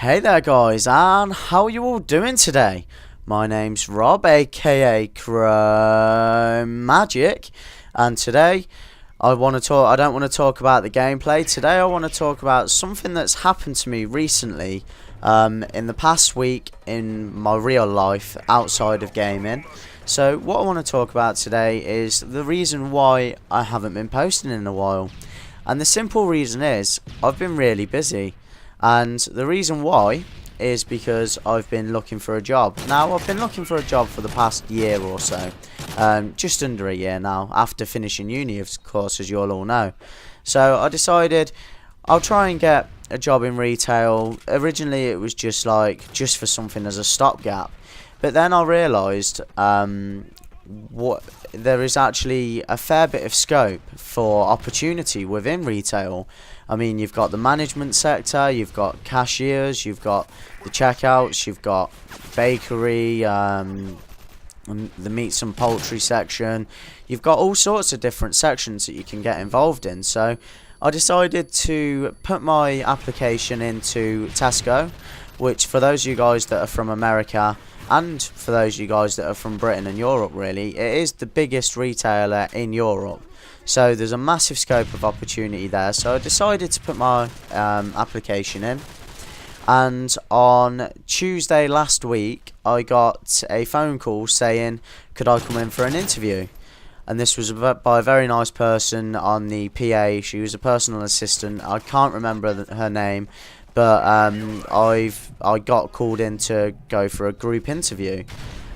Hey there guys, and how are you all doing today? My name's Rob, aka Chrome Magic, and today I don't want to talk about the gameplay. Today I want to talk about something that's happened to me recently in the past week in my real life outside of gaming. So what I want to talk about today is the reason why I haven't been posting in a while. And the simple reason is I've been really busy. And the reason why is because I've been looking for a job. Now, I've been looking for a job for the past year or so. Just under a year now, after finishing uni, of course, as you all know. So I decided I'll try and get a job in retail. Originally, it was just for something as a stopgap. But then I realised there is actually a fair bit of scope for opportunity within retail. I mean, you've got the management sector, you've got cashiers, you've got the checkouts, you've got bakery, the meats and poultry section. You've got all sorts of different sections that you can get involved in. So I decided to put my application into Tesco, which for those of you guys that are from America, and for those of you guys that are from Britain and Europe, really, it is the biggest retailer in Europe. So there's a massive scope of opportunity there. So I decided to put my application in. And on Tuesday last week, I got a phone call saying, could I come in for an interview? And this was by a very nice person on the PA. She was a personal assistant. I can't remember her name. But I got called in to go for a group interview,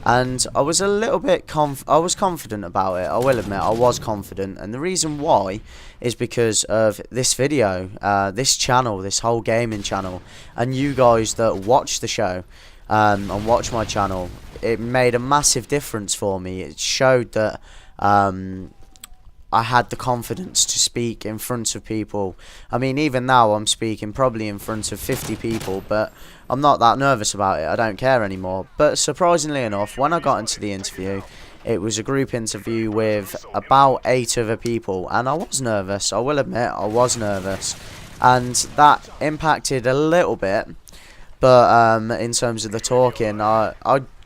and I was a little bit confident about it. I will admit I was confident, and the reason why is because of this video, this channel, this whole gaming channel, and you guys that watch the show and watch my channel. It made a massive difference for me. It showed that I had the confidence to speak in front of people. I mean, even now I'm speaking probably in front of 50 people, but I'm not that nervous about it. I don't care anymore. But surprisingly enough, when I got into the interview, it was a group interview with about 8 other people, and I was nervous. I will admit I was nervous, and that impacted a little bit. But in terms of the talking, I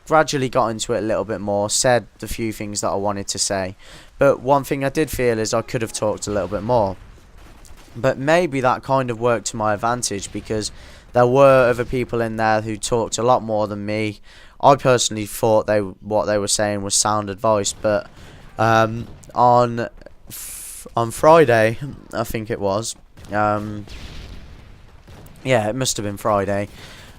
gradually got into it a little bit more, said the few things that I wanted to say. But one thing I did feel is I could have talked a little bit more. But maybe that kind of worked to my advantage, because there were other people in there who talked a lot more than me. I personally thought what they were saying was sound advice, but on Friday, I think it was, yeah, it must have been Friday.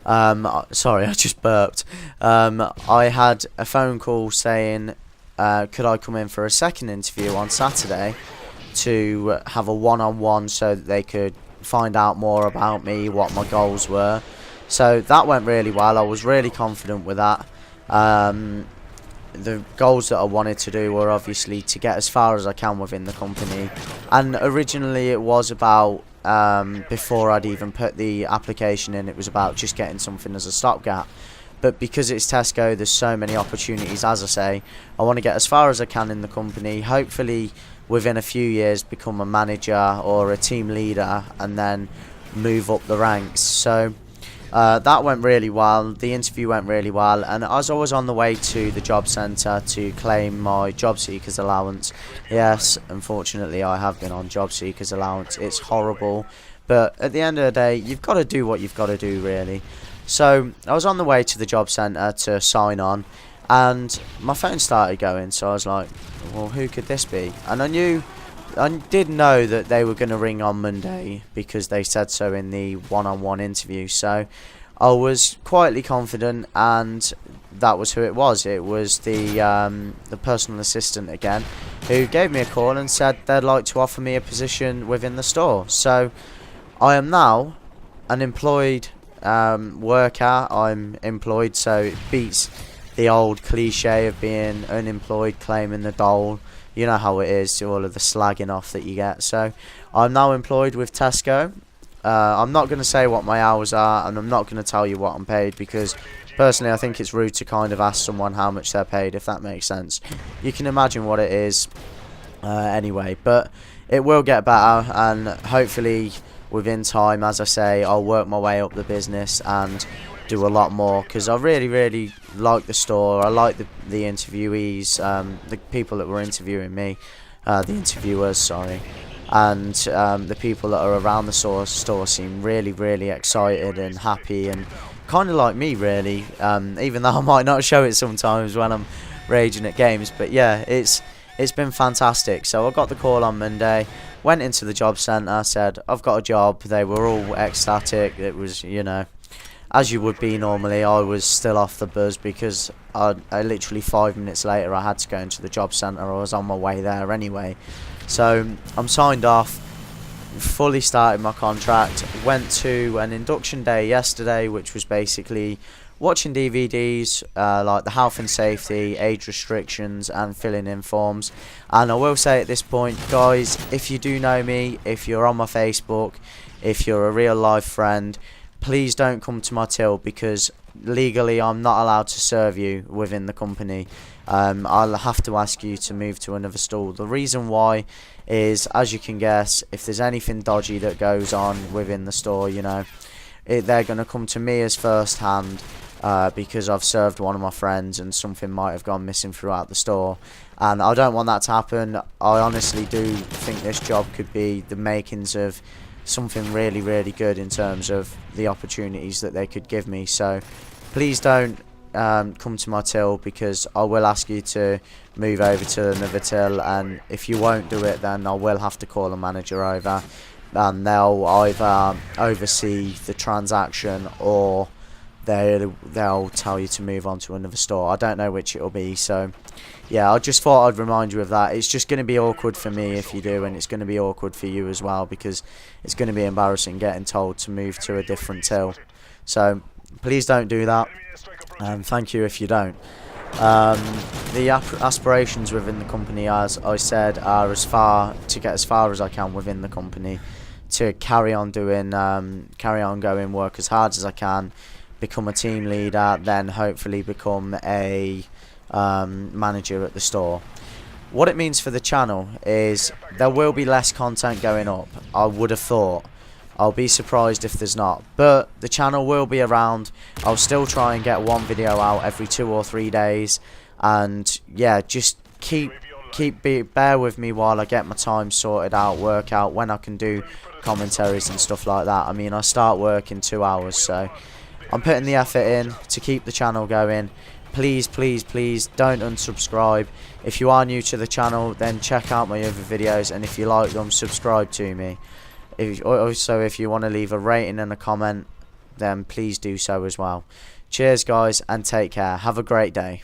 Sorry, I just burped. I had a phone call saying, could I come in for a second interview on Saturday to have a one-on-one so that they could find out more about me, what my goals were. So that went really well. I was really confident with that. The goals that I wanted to do were obviously to get as far as I can within the company. And originally it was about, before I'd even put the application in, it was about just getting something as a stopgap. But because it's Tesco, there's so many opportunities. As I say, I want to get as far as I can in the company, hopefully within a few years become a manager or a team leader, and then move up the ranks. So that went really well. The interview went really well, and as I was on the way to the job centre to claim my job seekers allowance, yes, unfortunately I have been on job seekers allowance. It's horrible, but at the end of the day, you've got to do what you've got to do, really. So I was on the way to the job centre to sign on, and my phone started going. So I was like, well, who could this be? And I did know that they were going to ring on Monday, because they said so in the one-on-one interview. So I was quietly confident, and that was who it was. It was the personal assistant again, who gave me a call and said they'd like to offer me a position within the store. So I am now an employed worker. I'm employed, so it beats the old cliche of being unemployed claiming the dole. You know how it is, all of the slagging off that you get. So I'm now employed with Tesco. I'm not going to say what my hours are, and I'm not going to tell you what I'm paid, because personally I think it's rude to kind of ask someone how much they're paid, if that makes sense. You can imagine what it is anyway, but it will get better, and hopefully within time, as I say, I'll work my way up the business and do a lot more, because I really like the store. I like the interviewees, the people that were interviewing me, the interviewers, sorry, and the people that are around the store seem really excited and happy and kind of like me, really, even though I might not show it sometimes when I'm raging at games. But yeah, it's been fantastic. So I got the call on Monday, went into the job centre, said I've got a job. They were all ecstatic. It was, you know, as you would be normally. I was still off the buzz because I literally 5 minutes later I had to go into the job centre. I was on my way there anyway. So I'm signed off, fully started my contract, went to an induction day yesterday, which was basically watching DVDs, like the health and safety, age restrictions, and filling in forms. And I will say at this point, guys, if you do know me, if you're on my Facebook, if you're a real life friend, please don't come to my till, because legally I'm not allowed to serve you within the company. I'll have to ask you to move to another stall. The reason why is, as you can guess, if there's anything dodgy that goes on within the store, you know, they're going to come to me as first hand, because I've served one of my friends and something might have gone missing throughout the store, and I don't want that to happen. I honestly do think this job could be the makings of something really good in terms of the opportunities that they could give me. So please don't come to my till, because I will ask you to move over to another till, and if you won't do it, then I will have to call a manager over, and they'll either oversee the transaction or they'll tell you to move on to another store. I don't know which it'll be. So yeah, I just thought I'd remind you of that. It's just going to be awkward for me if you do, and it's going to be awkward for you as well, because it's going to be embarrassing getting told to move to a different till. So please don't do that, and thank you if you don't. The aspirations within the company, as I said, are to get as far as I can within the company, to carry on going, work as hard as I can, become a team leader, then hopefully become a manager at the store. What it means for the channel is there will be less content going up, I would have thought. I'll be surprised if there's not, but the channel will be around. I'll still try and get one video out every 2 or 3 days, and yeah, just bear with me while I get my time sorted out, work out when I can do commentaries and stuff like that. I mean, I start work in 2 hours, so I'm putting the effort in to keep the channel going. Please don't unsubscribe. If you are new to the channel, then check out my other videos, and if you like them, subscribe to me. Also, if you want to leave a rating and a comment, then please do so as well. Cheers guys, and take care. Have a great day.